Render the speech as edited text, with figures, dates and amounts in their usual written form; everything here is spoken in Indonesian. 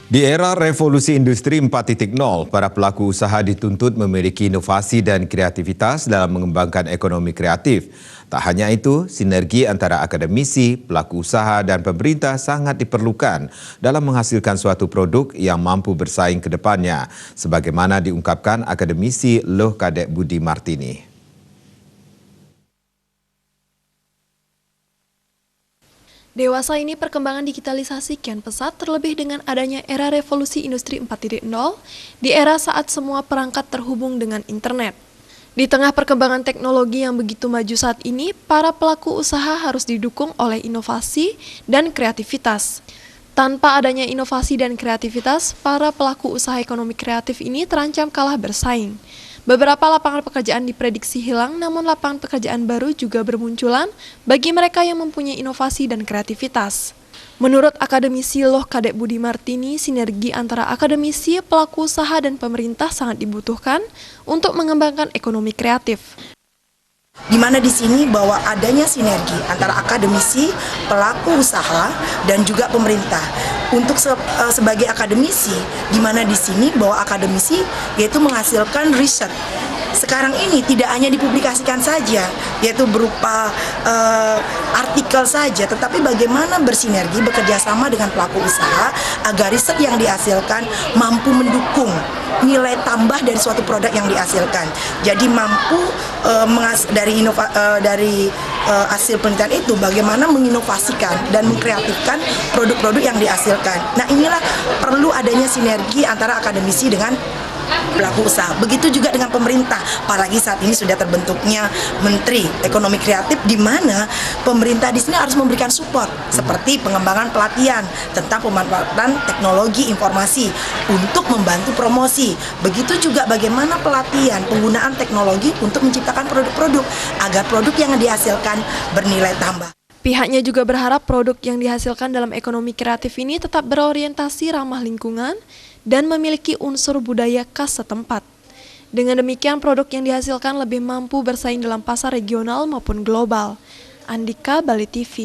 Di era revolusi industri 4.0, para pelaku usaha dituntut memiliki inovasi dan kreativitas dalam mengembangkan ekonomi kreatif. Tak hanya itu, sinergi antara akademisi, pelaku usaha, dan pemerintah sangat diperlukan dalam menghasilkan suatu produk yang mampu bersaing ke depannya, sebagaimana diungkapkan akademisi Loh Kadek Budi Martini. Dewasa ini perkembangan digitalisasi kian pesat terlebih dengan adanya era revolusi industri 4.0 di era saat semua perangkat terhubung dengan internet. Di tengah perkembangan teknologi yang begitu maju saat ini, para pelaku usaha harus didukung oleh inovasi dan kreativitas. Tanpa adanya inovasi dan kreativitas, para pelaku usaha ekonomi kreatif ini terancam kalah bersaing. Beberapa lapangan pekerjaan diprediksi hilang, namun lapangan pekerjaan baru juga bermunculan bagi mereka yang mempunyai inovasi dan kreativitas. Menurut akademisi Loh Kadek Budi Martini, sinergi antara akademisi, pelaku usaha, dan pemerintah sangat dibutuhkan untuk mengembangkan ekonomi kreatif. Di mana di sini bahwa adanya sinergi antara akademisi, pelaku usaha, dan juga pemerintah. Untuk sebagai akademisi, di mana di sini bahwa akademisi yaitu menghasilkan riset. Sekarang ini tidak hanya dipublikasikan saja, yaitu berupa artikel saja, tetapi bagaimana bersinergi, bekerja sama dengan pelaku usaha agar riset yang dihasilkan mampu mendukung nilai tambah dari suatu produk yang dihasilkan. Jadi mampu dari hasil penelitian itu bagaimana menginovasikan dan mengkreatifkan produk-produk yang dihasilkan. Nah, inilah perlu adanya sinergi antara akademisi dengan pelaku usaha. Begitu juga dengan pemerintah, apalagi saat ini sudah terbentuknya Menteri Ekonomi Kreatif, di mana pemerintah di sini harus memberikan support seperti pengembangan pelatihan tentang pemanfaatan teknologi informasi untuk membantu promosi. Begitu juga bagaimana pelatihan penggunaan teknologi untuk menciptakan produk-produk agar produk yang dihasilkan bernilai tambah. Pihaknya juga berharap produk yang dihasilkan dalam ekonomi kreatif ini tetap berorientasi ramah lingkungan dan memiliki unsur budaya khas setempat. Dengan demikian, produk yang dihasilkan lebih mampu bersaing dalam pasar regional maupun global. Andika, Bali TV.